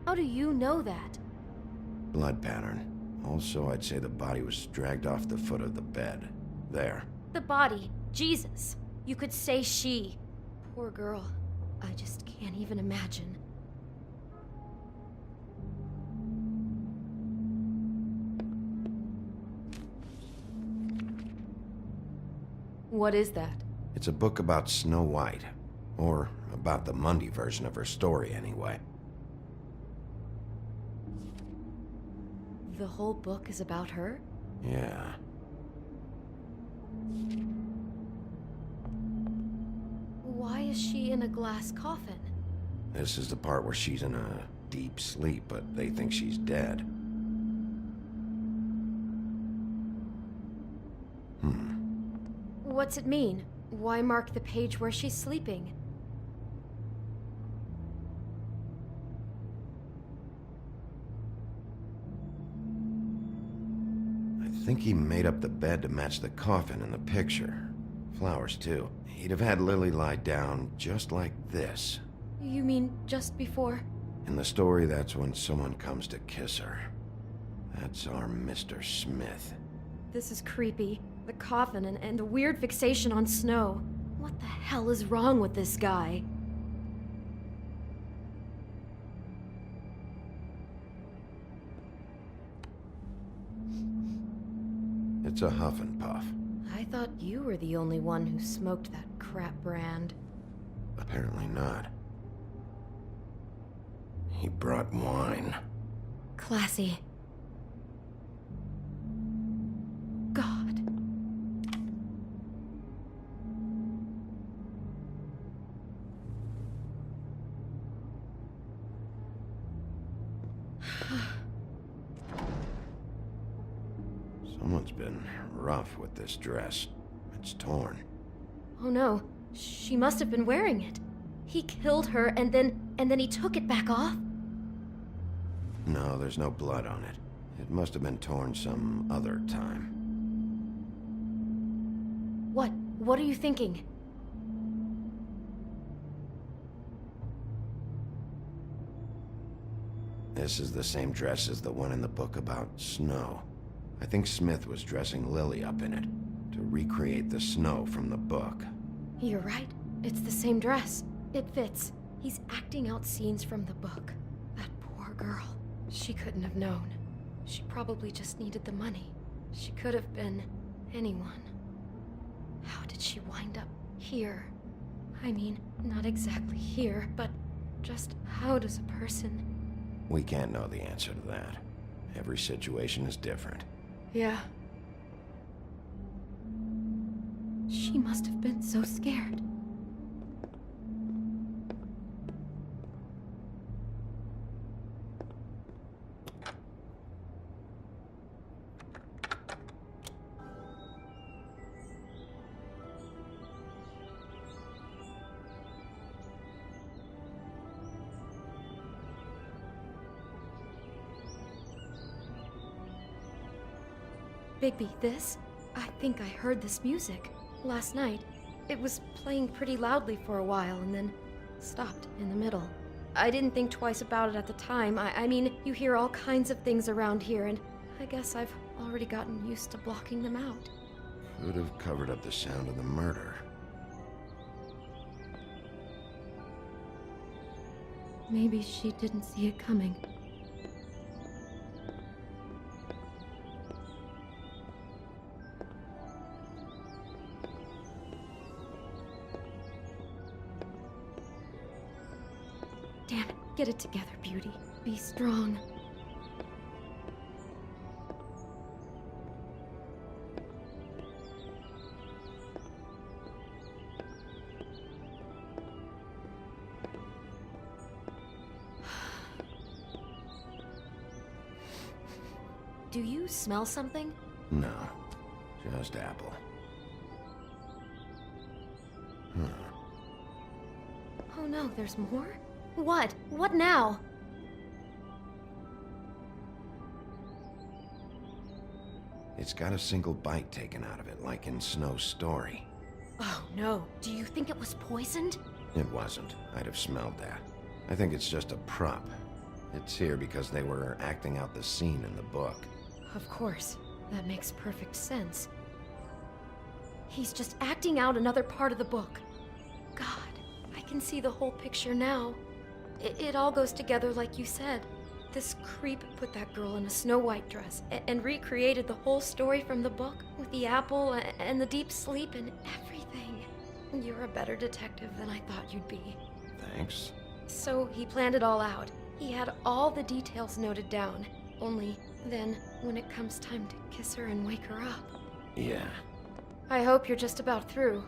How do you know that? Blood pattern. Also, I'd say the body was dragged off the foot of the bed. There. The body. Jesus. You could say she. Poor girl. I just can't even imagine. What is that? It's a book about Snow White. Or about the Mundy version of her story, anyway. The whole book is about her? Yeah. Why is she in a glass coffin? This is the part where she's in a deep sleep, but they think she's dead. What's it mean? Why mark the page where she's sleeping? I think he made up the bed to match the coffin in the picture. Flowers, too. He'd have had Lily lie down just like this. You mean just before? In the story, that's when someone comes to kiss her. That's our Mr. Smith. This is creepy. The coffin and the weird fixation on Snow. What the hell is wrong with this guy? It's a huff and puff. I thought you were the only one who smoked that crap brand. Apparently not. He brought wine. Classy. God. Someone's been rough with this dress. It's torn. Oh no, she must have been wearing it. He killed her and then he took it back off? No, there's no blood on it. It must have been torn some other time. What are you thinking? This is the same dress as the one in the book about Snow. I think Smith was dressing Lily up in it, to recreate the Snow from the book. You're right. It's the same dress. It fits. He's acting out scenes from the book. That poor girl. She couldn't have known. She probably just needed the money. She could have been anyone. How did she wind up here? I mean, not exactly here, but just how does a person... We can't know the answer to that. Every situation is different. Yeah. She must have been so scared. Bigby, this? I think I heard this music. Last night. It was playing pretty loudly for a while and then stopped in the middle. I didn't think twice about it at the time. I mean, you hear all kinds of things around here and I guess I've already gotten used to blocking them out. Could have covered up the sound of the murder. Maybe she didn't see it coming. Damn it, get it together, Beauty. Be strong. Do you smell something? No, just apple. Oh no, there's more? What? What now? It's got a single bite taken out of it, like in Snow's story. Oh no, do you think it was poisoned? It wasn't. I'd have smelled that. I think it's just a prop. It's here because they were acting out the scene in the book. Of course. That makes perfect sense. He's just acting out another part of the book. God, I can see the whole picture now. It all goes together like you said. This creep put that girl in a Snow White dress and recreated the whole story from the book with the apple and the deep sleep and everything. You're a better detective than I thought you'd be. Thanks. So he planned it all out. He had all the details noted down. Only then, when it comes time to kiss her and wake her up. Yeah. I hope you're just about through.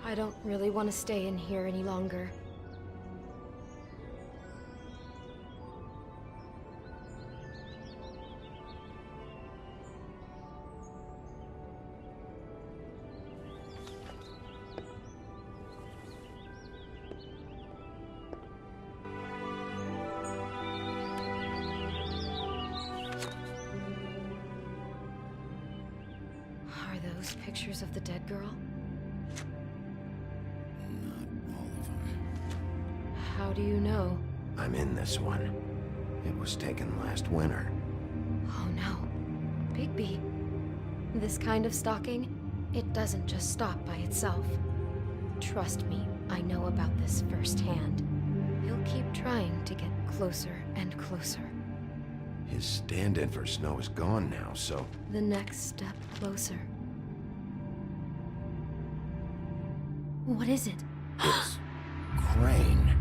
I don't really want to stay in here any longer. Are those pictures of the dead girl? Not all of them. How do you know? I'm in this one. It was taken last winter. Oh no. Bigby. This kind of stalking, it doesn't just stop by itself. Trust me, I know about this firsthand. He'll keep trying to get closer and closer. His stand-in for Snow is gone now, so... The next step closer. What is it? It's... Crane.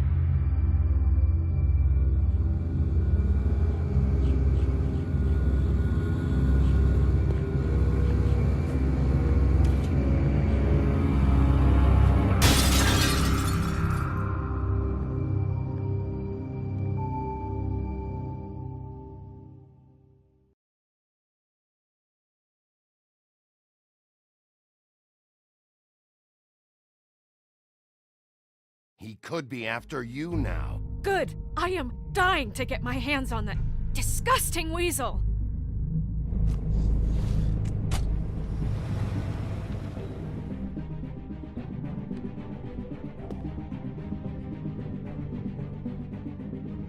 He could be after you now. Good! I am dying to get my hands on that disgusting weasel!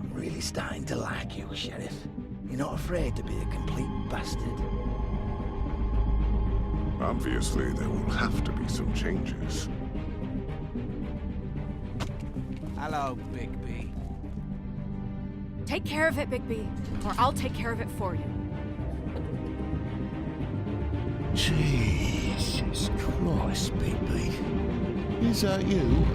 I'm really starting to like you, Sheriff. You're not afraid to be a complete bastard. Obviously, there will have to be some changes. Hello, Bigby. Take care of it, Bigby, or I'll take care of it for you. Jesus Christ, Bigby. Is that you?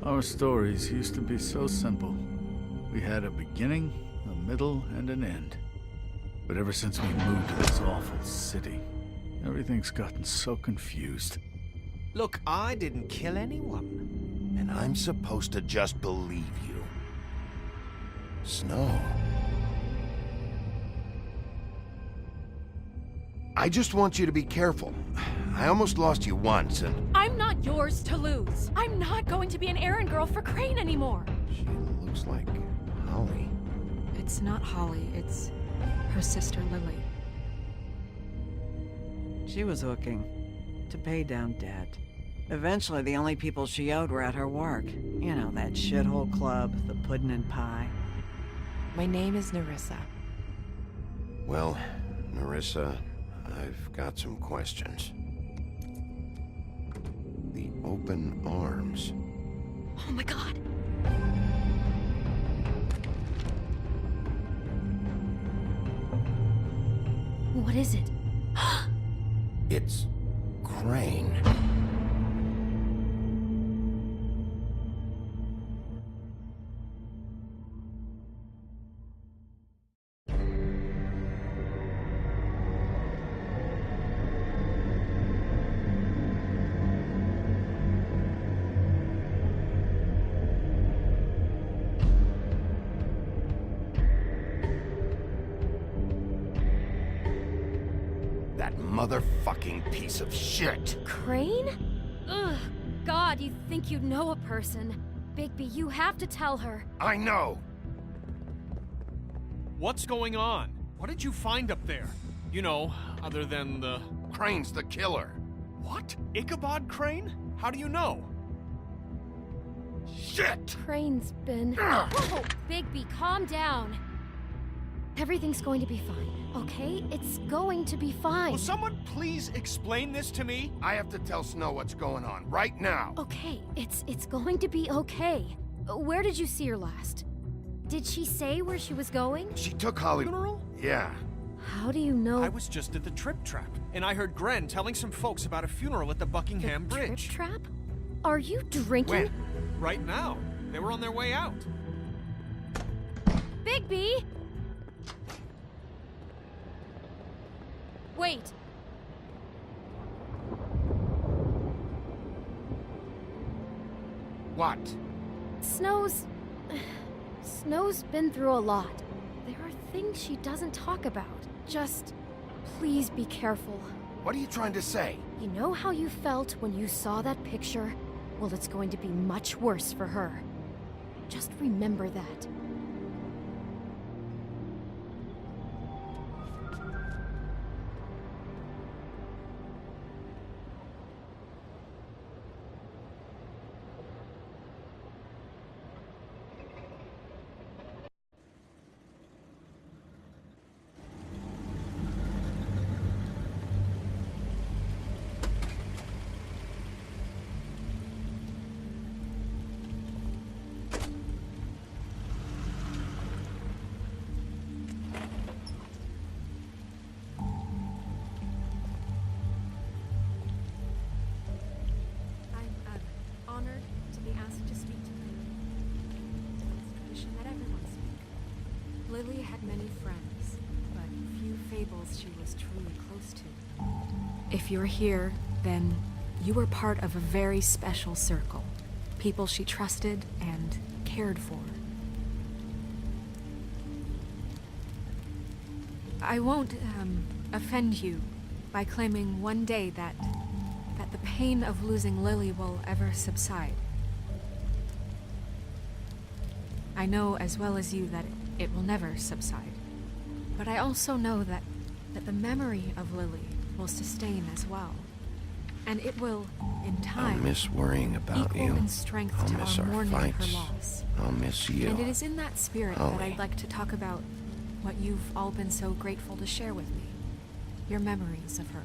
Our stories used to be so simple. We had a beginning, a middle, and an end. But ever since we moved to this awful city, everything's gotten so confused. Look, I didn't kill anyone. And I'm supposed to just believe you. Snow. I just want you to be careful. I almost lost you once, and... I'm not yours to lose. I'm not going to be an errand girl for Crane anymore. She looks like Holly. It's not Holly, it's her sister Lily. She was hooking to pay down debt. Eventually, the only people she owed were at her work. You know, that shithole club, the Puddin' and Pie. My name is Nerissa. Well, Nerissa, I've got some questions. The open arms. Oh my god! What is it? It's Crane. That motherfucking piece of shit! Crane? Ugh, God, you think you know a person. Bigby, you have to tell her. I know! What's going on? What did you find up there? You know, other than the... Crane's the killer. What? Ichabod Crane? How do you know? Shit! Crane's been... Whoa! Bigby, calm down. Everything's going to be fine, okay? It's going to be fine. Will someone please explain this to me? I have to tell Snow what's going on, right now. Okay, it's going to be okay. Where did you see her last? Did she say where she was going? She took Holly... Funeral? Yeah. How do you know? I was just at the Trip Trap, and I heard Gren telling some folks about a funeral at the Buckingham Bridge. Trip Trap? Are you drinking? When? Right now. They were on their way out. Bigby! Wait. What? Snow's been through a lot. There are things she doesn't talk about. Just please be careful. What are you trying to say? You know how you felt when you saw that picture? Well, it's going to be much worse for her. Just remember that. Honored to be asked to speak to you. It's tradition that everyone speak. Lily had many friends, but few fables she was truly close to. If you're here, then you were part of a very special circle. People she trusted and cared for. I won't, offend you by claiming one day that the pain of losing Lily will ever subside. I know as well as you that it will never subside. But I also know that the memory of Lily will sustain as well. And it will, in time, I'll miss worrying about equal you. in strength I'll to miss our our mourning fights. her loss. I'll miss you. And it is in that spirit that Holly. I'd like to talk about what you've all been so grateful to share with me. Your memories of her.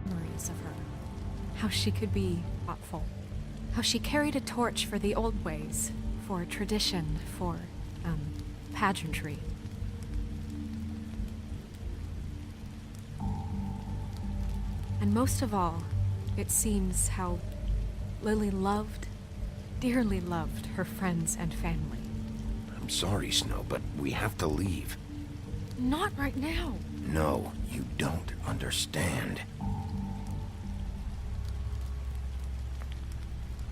Memories of her. How she could be thoughtful. How she carried a torch for the old ways, for tradition, for, pageantry. And most of all, it seems how Lily loved, dearly loved her friends and family. I'm sorry, Snow, but we have to leave. Not right now. No, you don't understand.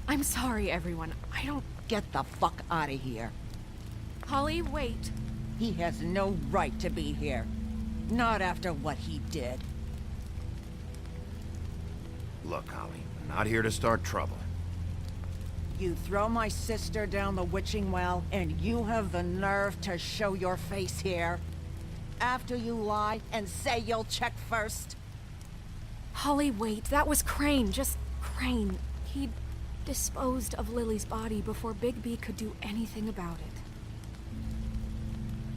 I'm sorry, everyone. I don't... Get the fuck out of here. Holly, wait. He has no right to be here. Not after what he did. Look, Holly, I'm not here to start trouble. You throw my sister down the witching well, and you have the nerve to show your face here? After you lie and say you'll check first? Holly, wait. That was Crane. Just Crane. He'd disposed of Lily's body before Bigby could do anything about it.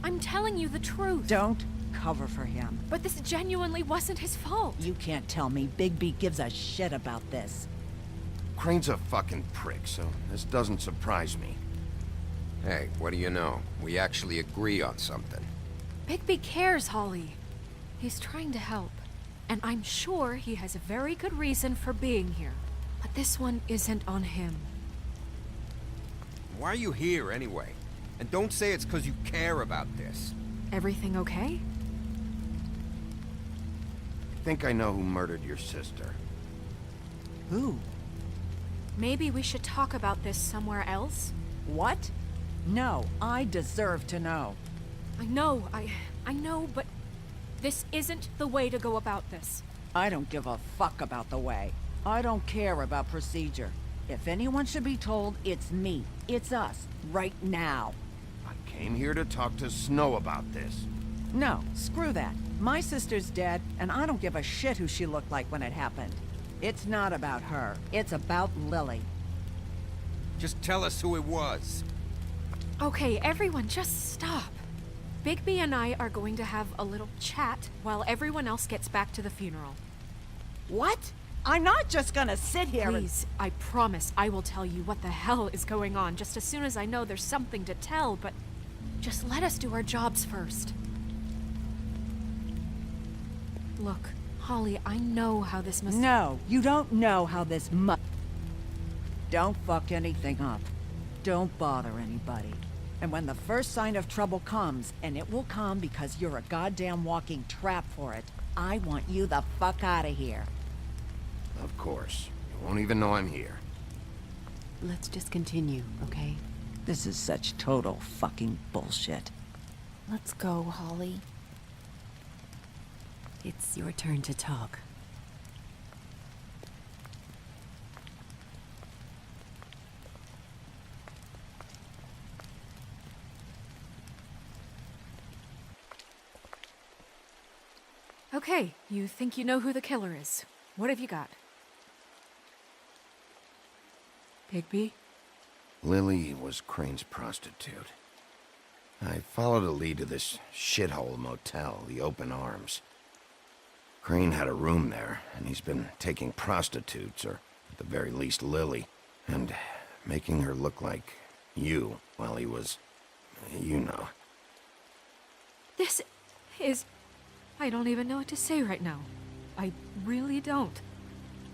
I'm telling you the truth. Don't cover for him. But this genuinely wasn't his fault. You can't tell me Bigby gives a shit about this. Crane's a fucking prick, so this doesn't surprise me. Hey, what do you know? We actually agree on something. Bigby cares, Holly. He's trying to help. And I'm sure he has a very good reason for being here. But this one isn't on him. Why are you here, anyway? And don't say it's because you care about this. Everything okay? I think I know who murdered your sister. Who? Maybe we should talk about this somewhere else? What? No, I deserve to know. I know, but this isn't the way to go about this. I don't give a fuck about the way. I don't care about procedure. If anyone should be told, it's me. It's us. Right now. I came here to talk to Snow about this. No, screw that. My sister's dead, and I don't give a shit who she looked like when it happened. It's not about her. It's about Lily. Just tell us who it was. Okay, everyone, just stop. Bigby and I are going to have a little chat while everyone else gets back to the funeral. What? I'm not just gonna sit here Please, I promise I will tell you what the hell is going on just as soon as I know there's something to tell, but just let us do our jobs first. Look, Holly, I know how this must... No, you don't know how this Don't fuck anything up. Don't bother anybody. And when the first sign of trouble comes, and it will come because you're a goddamn walking trap for it, I want you the fuck out of here. Of course. You won't even know I'm here. Let's just continue, okay? This is such total fucking bullshit. Let's go, Holly. It's your turn to talk. Okay, you think you know who the killer is. What have you got? Bigby? Lily was Crane's prostitute. I followed a lead to this shithole motel, the Open Arms. Crane had a room there, and he's been taking prostitutes, or at the very least Lily, and making her look like you while he was... you know. This is... I don't even know what to say right now. I really don't.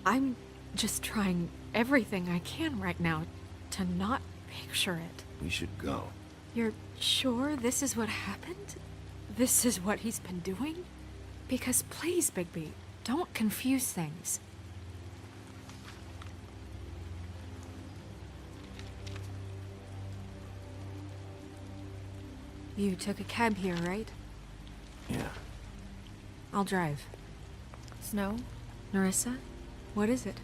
I'm just trying everything I can right now to not picture it. We should go. You're sure this is what happened? This is what he's been doing? Because please, Bigby, don't confuse things. You took a cab here, right? Yeah. I'll drive. Snow? Nerissa? What is it?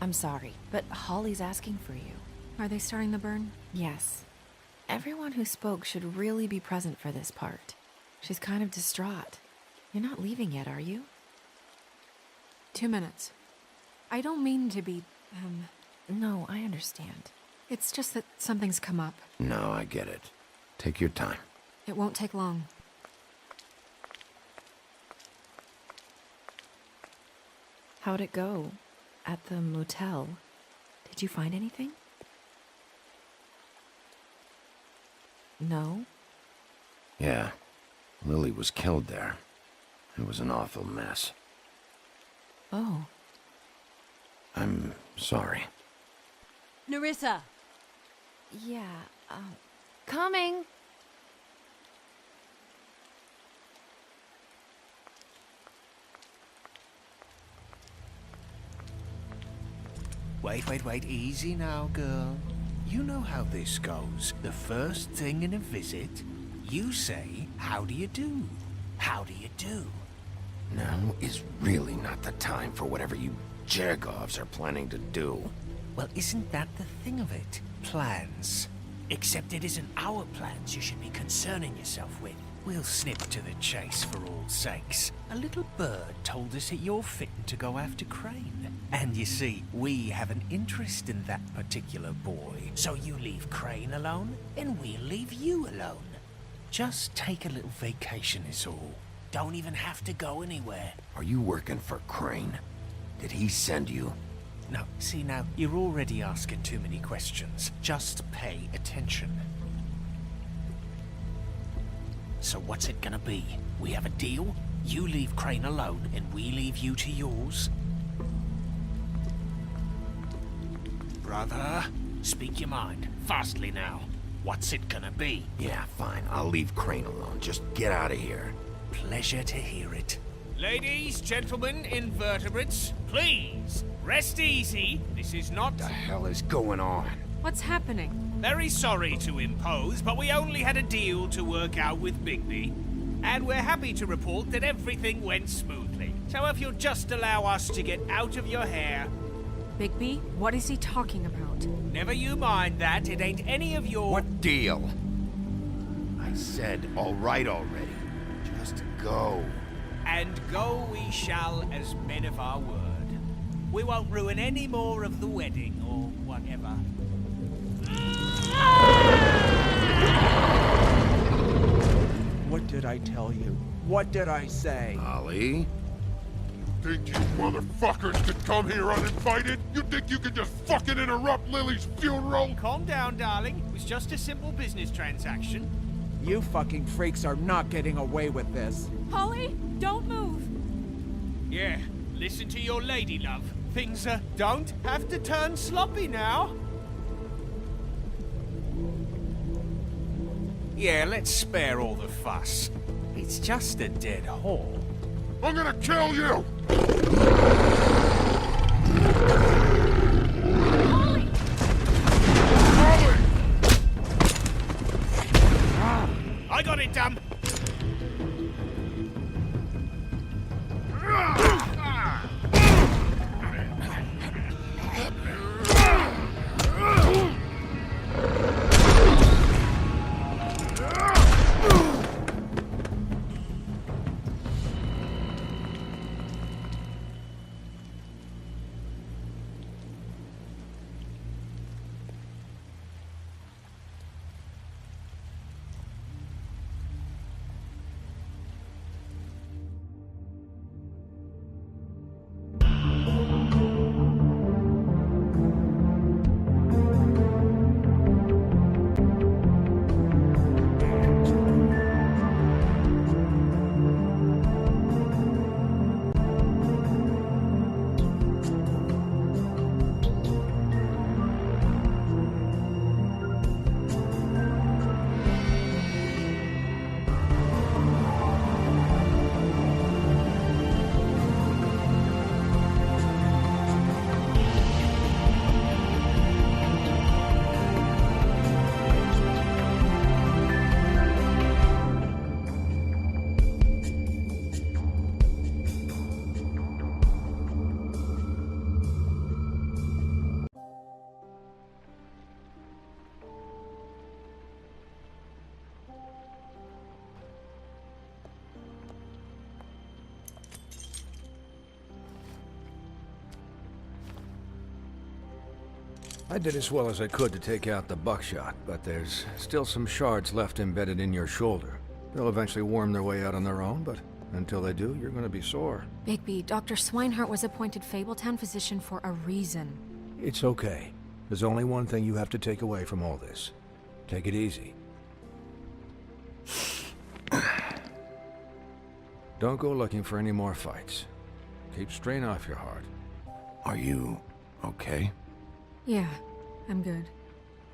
I'm sorry, but Holly's asking for you. Are they starting the burn? Yes. Everyone who spoke should really be present for this part. She's kind of distraught. You're not leaving yet, are you? 2 minutes. I don't mean to be, No, I understand. It's just that something's come up. No, I get it. Take your time. It won't take long. How'd it go? At the motel? Did you find anything? No? Yeah. Lily was killed there. It was an awful mess. Oh. I'm sorry. Nerissa! Yeah, coming! Wait, easy now, girl. You know how this goes. The first thing in a visit, you say, how do you do? How do you do? Now is really not the time for whatever you Jergovs are planning to do. Well, isn't that the thing of it? Plans. Except it isn't our plans you should be concerning yourself with. We'll snip to the chase for all sakes. A little bird told us that you're fitting to go after Crane. And you see, we have an interest in that particular boy. So you leave Crane alone, and we'll leave you alone. Just take a little vacation is all. Don't even have to go anywhere. Are you working for Crane? Did he send you? No, see now, you're already asking too many questions. Just pay attention. So what's it gonna be? We have a deal? You leave Crane alone, and we leave you to yours? Brother, speak your mind. Fastly now. What's it gonna be? Yeah, fine. I'll leave Crane alone. Just get out of here. Pleasure to hear it. Ladies, gentlemen, invertebrates, please, rest easy. This is not... What the hell is going on? What's happening? Very sorry to impose, but we only had a deal to work out with Bigby. And we're happy to report that everything went smoothly. So if you'll just allow us to get out of your hair... Bigby, what is he talking about? Never you mind that, it ain't any of your... What deal? I said all right already. Just go. And go we shall as men of our word. We won't ruin any more of the wedding or whatever. What did I tell you? What did I say? Ollie? Think you motherfuckers could come here uninvited? You think you could just fucking interrupt Lily's funeral? Calm down, darling. It was just a simple business transaction. You fucking freaks are not getting away with this. Polly, don't move! Yeah, listen to your lady, love. Things don't have to turn sloppy now. Yeah, let's spare all the fuss. It's just a dead hole. I'm gonna kill you! Polly! I got it, damn! I did as well as I could to take out the buckshot, but there's still some shards left embedded in your shoulder. They'll eventually worm their way out on their own, but until they do, you're gonna be sore. Bigby, Dr. Swinehart was appointed Fabletown physician for a reason. It's okay. There's only one thing you have to take away from all this. Take it easy. Don't go looking for any more fights. Keep strain off your heart. Are you okay? Yeah, I'm good.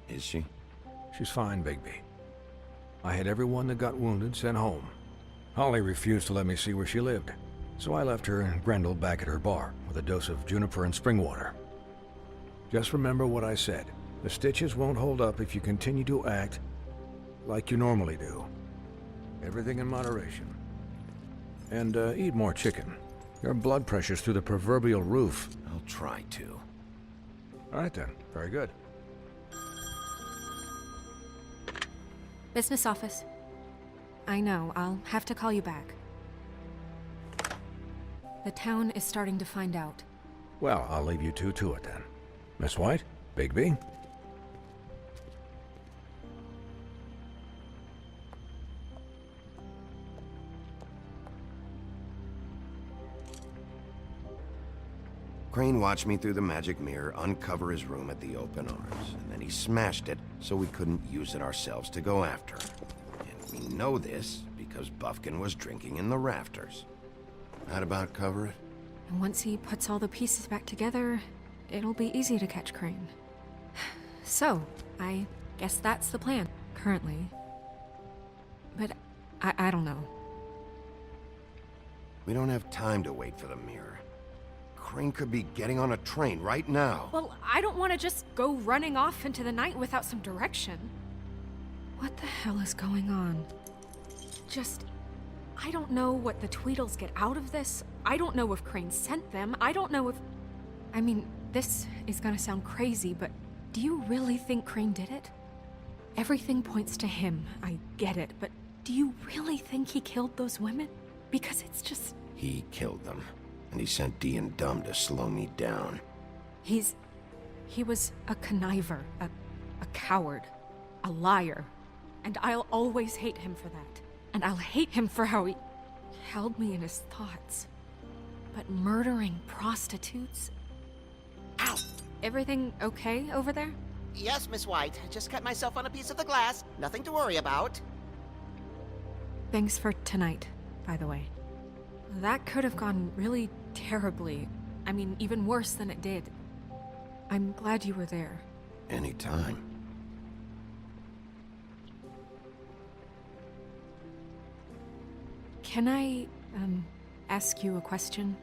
Is she? She's fine, Bigby. I had everyone that got wounded sent home. Holly refused to let me see where she lived, so I left her and Grendel back at her bar with a dose of juniper and spring water. Just remember what I said. The stitches won't hold up if you continue to act like you normally do. Everything in moderation. And eat more chicken. Your blood pressure's through the proverbial roof. I'll try to. All right then. Very good. Business office. I know, I'll have to call you back. The town is starting to find out. Well, I'll leave you two to it then. Miss White? Bigby? Crane watched me through the magic mirror uncover his room at the open arms, and then he smashed it so we couldn't use it ourselves to go after him. And we know this because Buffkin was drinking in the rafters. That about cover it? And once he puts all the pieces back together, it'll be easy to catch Crane. So, I guess that's the plan, currently. But I don't know. We don't have time to wait for the mirror. Crane could be getting on a train right now. Well, I don't want to just go running off into the night without some direction. What the hell is going on? I don't know what the Tweedles get out of this. I don't know if Crane sent them. I don't know if... I mean, this is gonna sound crazy, but do you really think Crane did it? Everything points to him, I get it, but do you really think he killed those women? Because it's just... He killed them, and he sent Dee and Dumb to slow me down. He was a conniver, a coward, a liar, and I'll always hate him for that. And I'll hate him for how he held me in his thoughts. But murdering prostitutes? Ow! Everything okay over there? Yes, Miss White. I just cut myself on a piece of the glass. Nothing to worry about. Thanks for tonight, by the way. That could have gone really terribly. I mean, even worse than it did. I'm glad you were there. Anytime. Can I, ask you a question?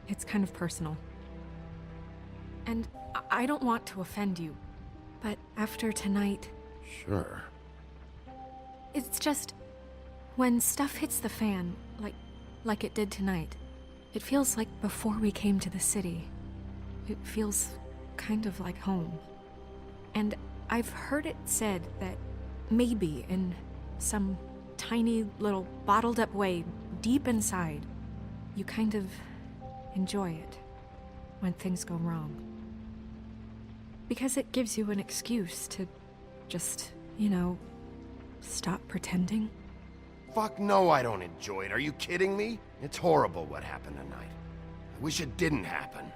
It's kind of personal. And I don't want to offend you, but after tonight... Sure. It's just... when stuff hits the fan, like it did tonight, it feels like before we came to the city. It feels kind of like home. And I've heard it said that maybe in some tiny little bottled up way deep inside, you kind of enjoy it when things go wrong. Because it gives you an excuse to just, stop pretending. Fuck no, I don't enjoy it. Are you kidding me? It's horrible what happened tonight. I wish it didn't happen.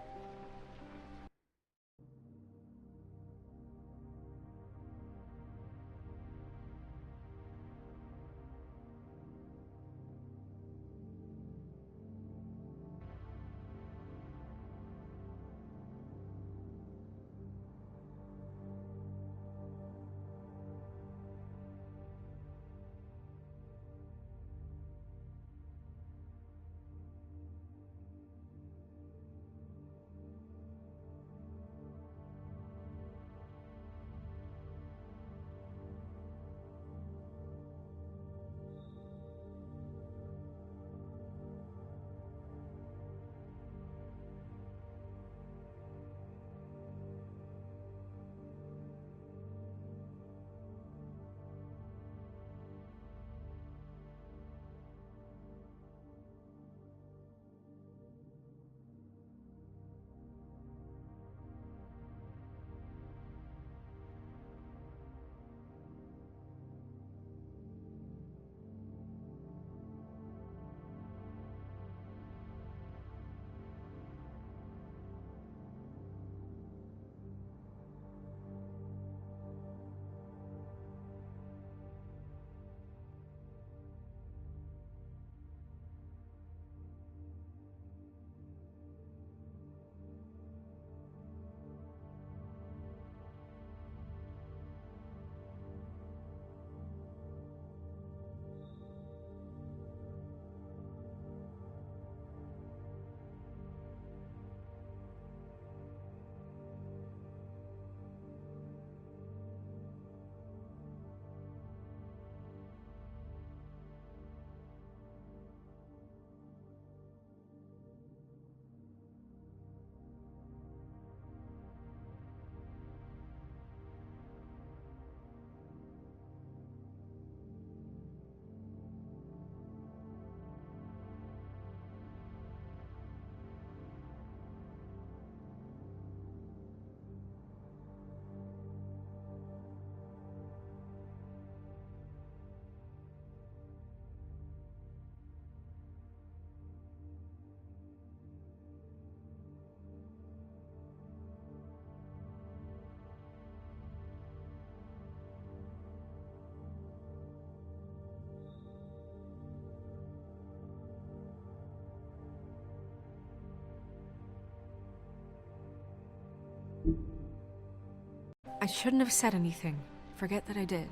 I shouldn't have said anything. Forget that I did.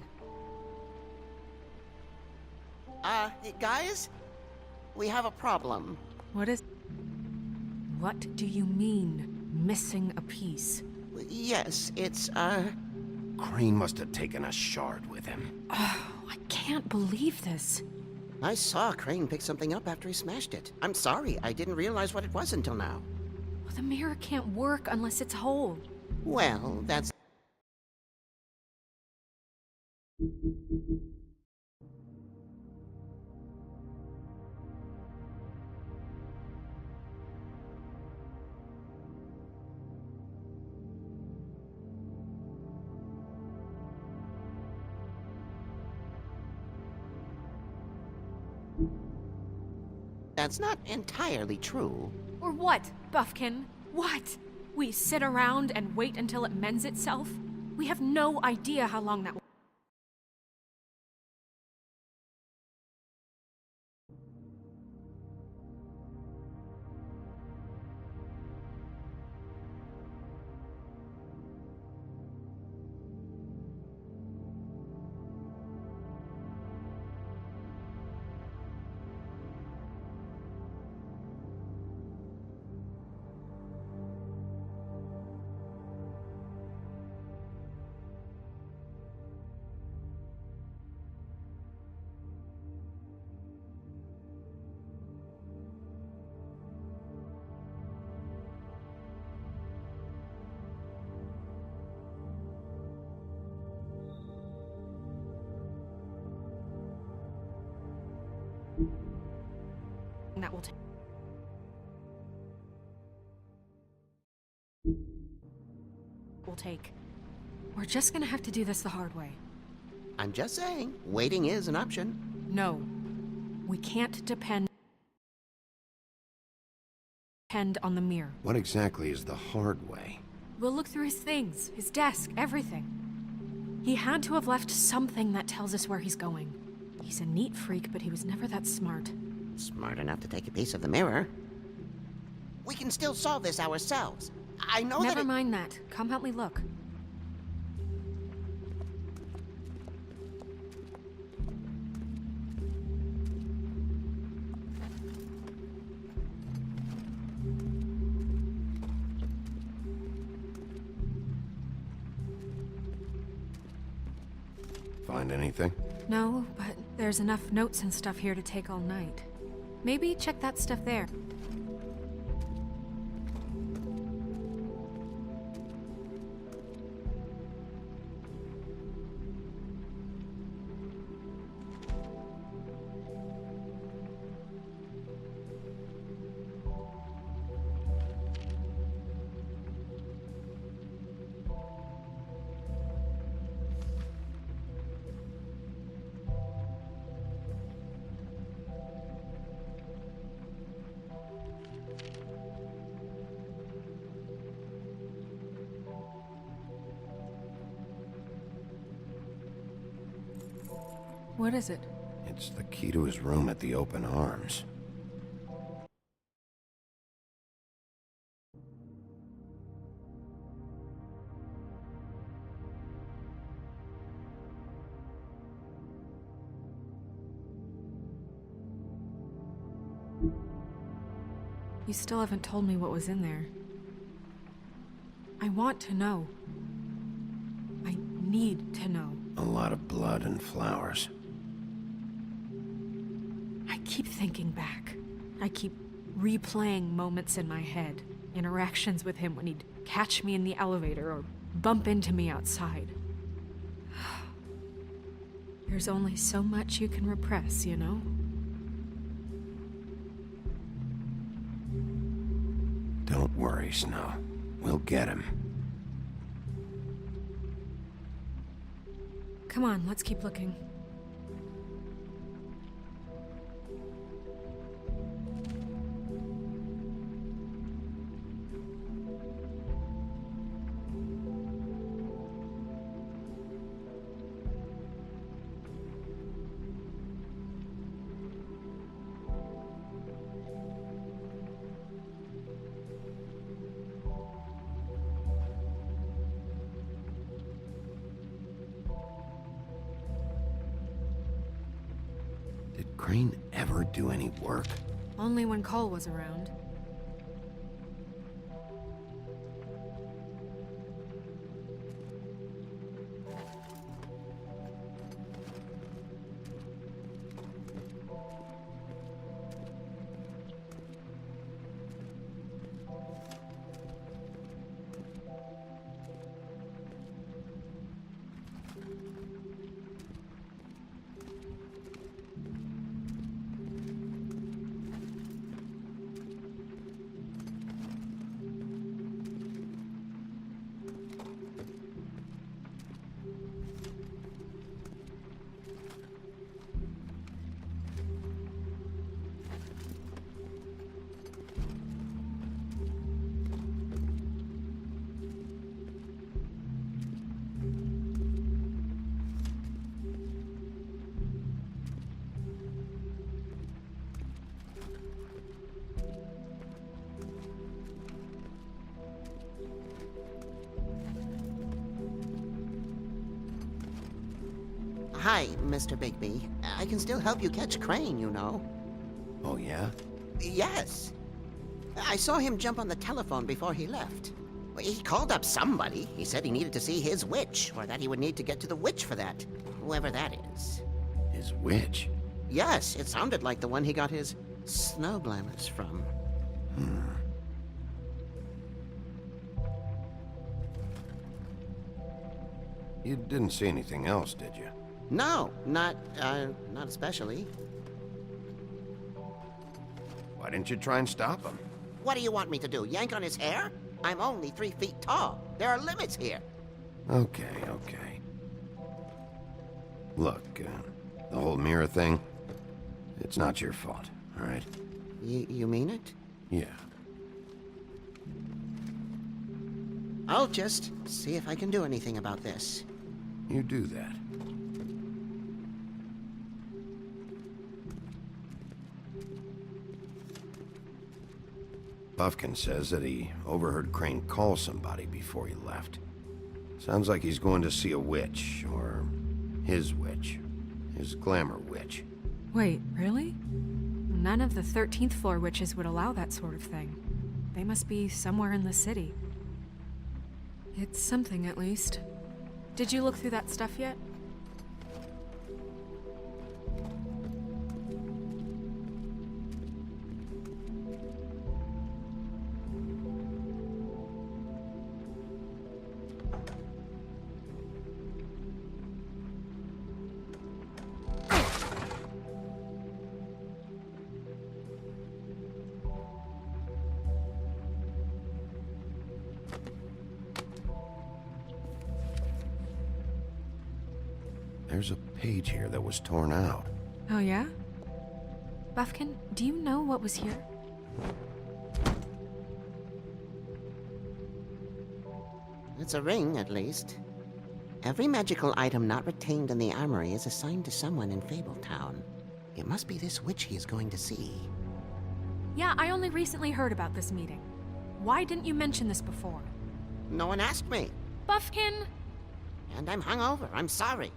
Guys? We have a problem. What do you mean, missing a piece? Yes, it's, Crane must have taken a shard with him. Oh, I can't believe this. I saw Crane pick something up after he smashed it. I'm sorry, I didn't realize what it was until now. Well, the mirror can't work unless it's whole. Well, that's... That's not entirely true. Or what, Buffkin? What? We sit around and wait until it mends itself? We have no idea how long that will. That will take. We're just gonna have to do this the hard way. I'm just saying, waiting is an option. No. We can't depend on the mirror. What exactly is the hard way? We'll look through his things, his desk, everything. He had to have left something that tells us where he's going. He's a neat freak, but he was never that smart. Smart enough to take a piece of the mirror. We can still solve this ourselves. I know Never mind that. Come help me look. Find anything? No, but there's enough notes and stuff here to take all night. Maybe check that stuff there. What is it? It's the key to his room at the Open Arms. You still haven't told me what was in there. I want to know. I need to know. A lot of blood and flowers. I keep thinking back. I keep replaying moments in my head. Interactions with him when he'd catch me in the elevator or bump into me outside. There's only so much you can repress, you know? Don't worry, Snow. We'll get him. Come on, let's keep looking. Crane ever do any work? Only when Cole was around. Hi, Mr. Bigby. I can still help you catch Crane, you know. Oh, yeah? Yes. I saw him jump on the telephone before he left. He called up somebody. He said he needed to see his witch, or that he would need to get to the witch for that. Whoever that is. His witch? Yes, it sounded like the one he got his snow glamours from. You didn't see anything else, did you? No, not especially. Why didn't you try and stop him? What do you want me to do, yank on his hair? I'm only 3 feet tall. There are limits here. Okay. Look, the whole mirror thing, it's not your fault, all right? You mean it? Yeah. I'll just see if I can do anything about this. You do that. Buffkin says that he overheard Crane call somebody before he left. Sounds like he's going to see a witch, or his witch. His glamour witch. Wait, really? None of the 13th floor witches would allow that sort of thing. They must be somewhere in the city. It's something, at least. Did you look through that stuff yet? There's a page here that was torn out. Oh, yeah? Buffkin, do you know what was here? It's a ring, at least. Every magical item not retained in the armory is assigned to someone in Fabletown. It must be this witch he is going to see. Yeah, I only recently heard about this meeting. Why didn't you mention this before? No one asked me. Buffkin! And I'm hungover. I'm sorry.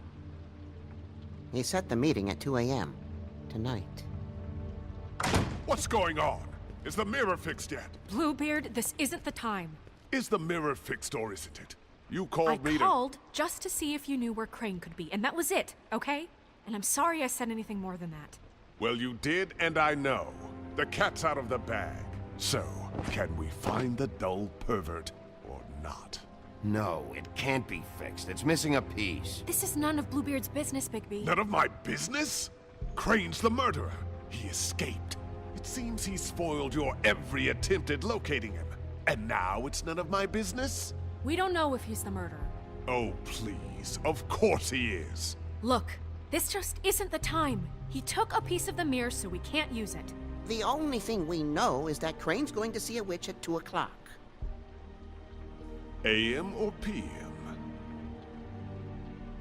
He set the meeting at 2 a.m. tonight. What's going on? Is the mirror fixed yet? Bluebeard, this isn't the time. Is the mirror fixed or isn't it? You called me I called just to see if you knew where Crane could be, and that was it, okay? And I'm sorry I said anything more than that. Well, you did, and I know. The cat's out of the bag. So, can we find the dull pervert or not? No, it can't be fixed. It's missing a piece. This is none of Bluebeard's business, Bigby. None of my business? Crane's the murderer. He escaped. It seems he spoiled your every attempt at locating him. And now it's none of my business? We don't know if he's the murderer. Oh, please. Of course he is. Look, this just isn't the time. He took a piece of the mirror, so we can't use it. The only thing we know is that Crane's going to see a witch at 2 o'clock. AM or PM?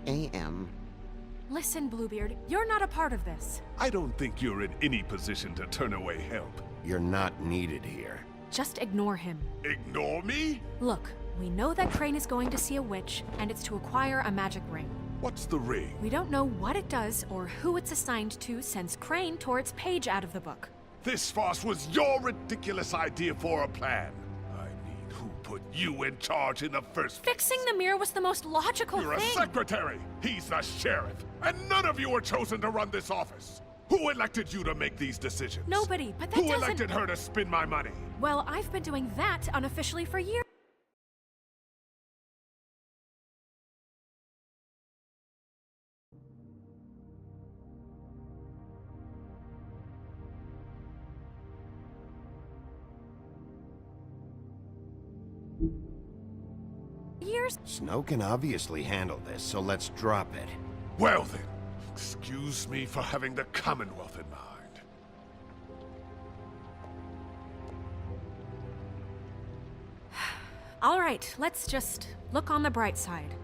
AM. Listen, Bluebeard, you're not a part of this. I don't think you're in any position to turn away help. You're not needed here. Just ignore him. Ignore me? Look, we know that Crane is going to see a witch, and it's to acquire a magic ring. What's the ring? We don't know what it does or who it's assigned to since Crane tore its page out of the book. This farce was your ridiculous idea for a plan. I mean, who put you in charge in the first place? Fixing the mirror was the most logical You're thing. a secretary! He's the sheriff! And none of you were chosen to run this office! Who elected you to make these decisions? Nobody, but that Who doesn't... elected her to spend my money? Well, I've been doing that unofficially for years. Snow can obviously handle this, so let's drop it. Well then, excuse me for having the Commonwealth in mind. All right, let's just look on the bright side.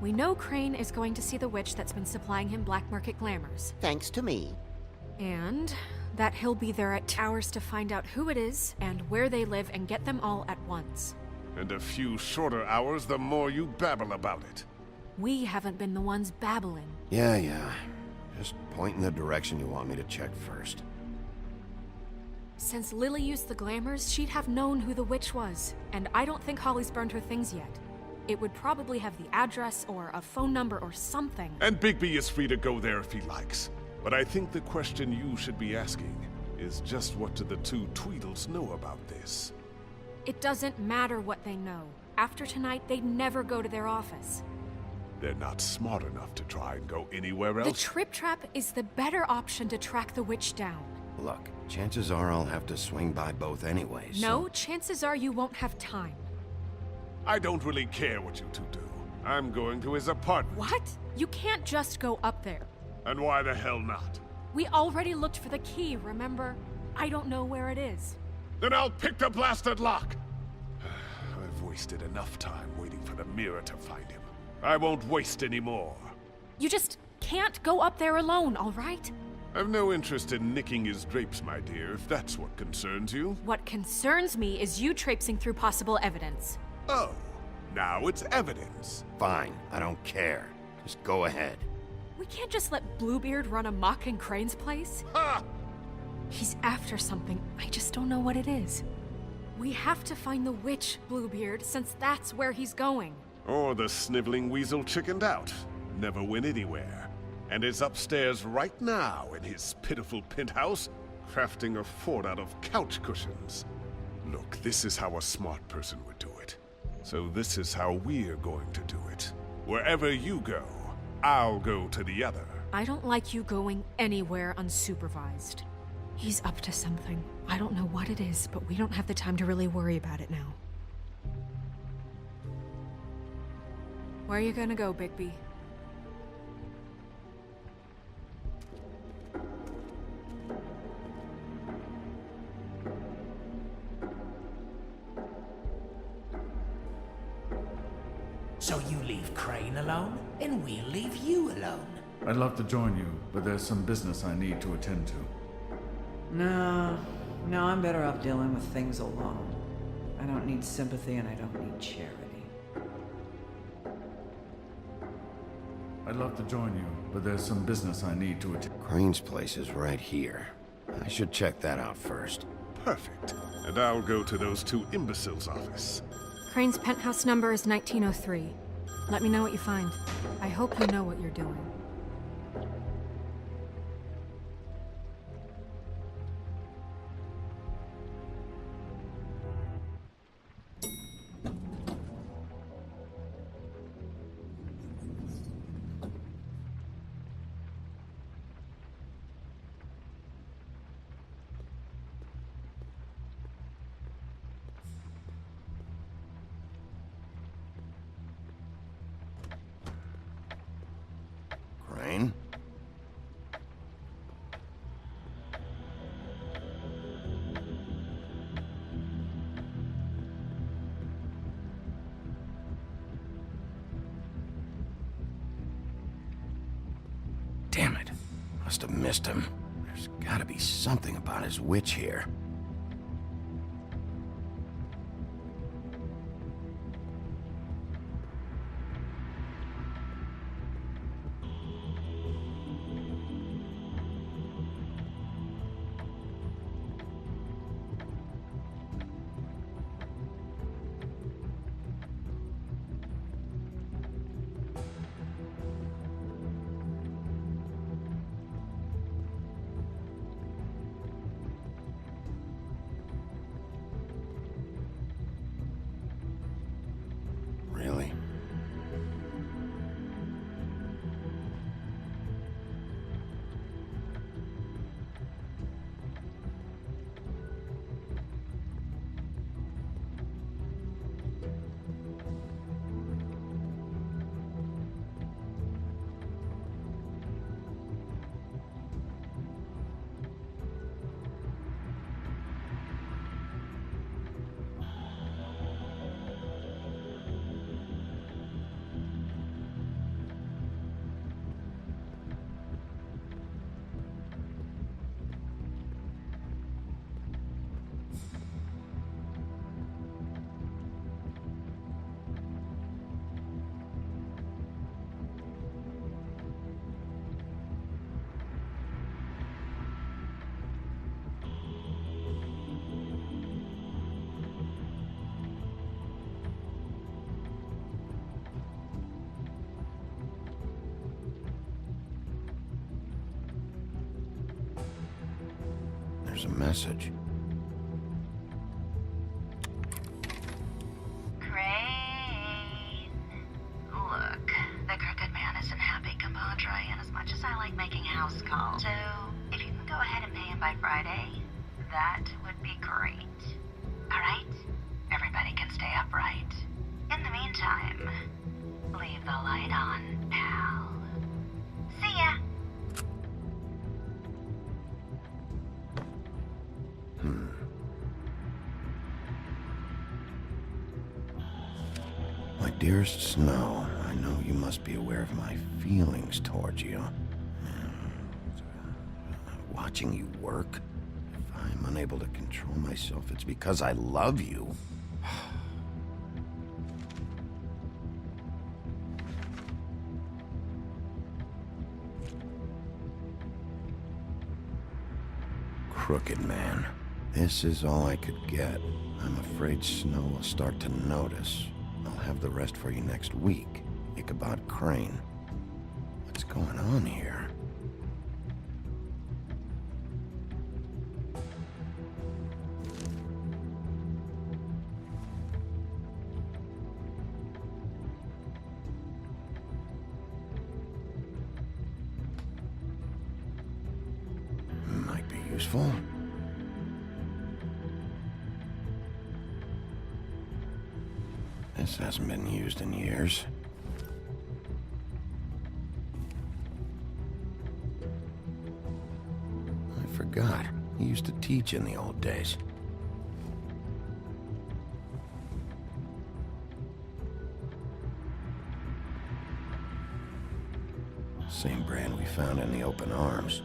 We know Crane is going to see the witch that's been supplying him black market glamours. Thanks to me. And that he'll be there at hours to find out who it is and where they live and get them all at once. And a few shorter hours, the more you babble about it. We haven't been the ones babbling. Yeah. Just point in the direction you want me to check first. Since Lily used the glamours, she'd have known who the witch was. And I don't think Holly's burned her things yet. It would probably have the address or a phone number or something. And Bigby is free to go there if he likes. But I think the question you should be asking is just what do the two Tweedles know about this? It doesn't matter what they know. After tonight, they'd never go to their office. They're not smart enough to try and go anywhere else. The Trip Trap is the better option to track the witch down. Look, chances are I'll have to swing by both anyways. No, chances are you won't have time. I don't really care what you two do. I'm going to his apartment. What? You can't just go up there. And why the hell not? We already looked for the key, remember? I don't know where it is. Then I'll pick the blasted lock! I've wasted enough time waiting for the mirror to find him. I won't waste any more. You just can't go up there alone, all right? I've no interest in nicking his drapes, my dear, if that's what concerns you. What concerns me is you traipsing through possible evidence. Oh, now it's evidence. Fine, I don't care. Just go ahead. We can't just let Bluebeard run amok in Crane's place. Ha! He's after something. I just don't know what it is. We have to find the witch, Bluebeard, since that's where he's going. Or the sniveling weasel chickened out. Never went anywhere. And is upstairs right now in his pitiful penthouse, crafting a fort out of couch cushions. Look, this is how a smart person would do it. So this is how we're going to do it. Wherever you go, I'll go to the other. I don't like you going anywhere unsupervised. He's up to something. I don't know what it is, but we don't have the time to really worry about it now. Where are you gonna go, Bigby? So you leave Crane alone, and we'll leave you alone. I'd love to join you, but there's some business I need to attend to. No, I'm better off dealing with things alone. I don't need sympathy and I don't need charity. I'd love to join you, but there's some business I need to attend. Crane's place is right here. I should check that out first. Perfect. And I'll go to those two imbeciles' office. Crane's penthouse number is 1903. Let me know what you find. I hope you know what you're doing. Crane? Damn it. Must have missed him. There's gotta be something about his witch here. there's a message. Crane. Look, the Crooked Man isn't happy, compadre, and as much as I like making house calls, so if you can go ahead and pay him by Friday, that would be great. Alright? Everybody can stay upright. In the meantime, leave the light on, pal. See ya! My dearest Snow, I know you must be aware of my feelings towards you. Watching you work, if I'm unable to control myself, it's because I love you. Crooked Man. This is all I could get. I'm afraid Snow will start to notice. I'll have the rest for you next week. Ichabod Crane. What's going on here? Might be useful. This hasn't been used in years. I forgot. He used to teach in the old days. Same brand we found in the open arms.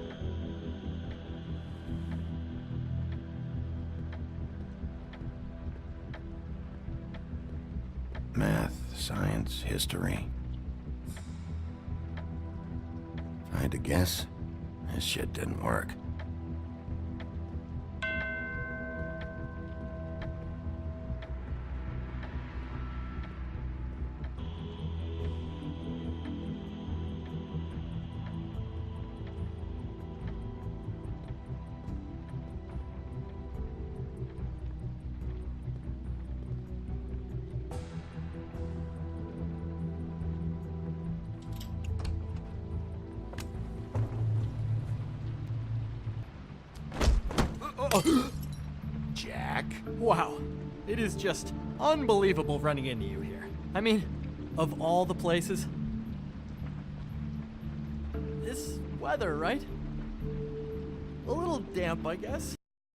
Math, science, history. If I had to guess, this shit didn't work. Jack? Wow. It is just unbelievable running into you here. I mean, of all the places. This weather, right? A little damp, I guess.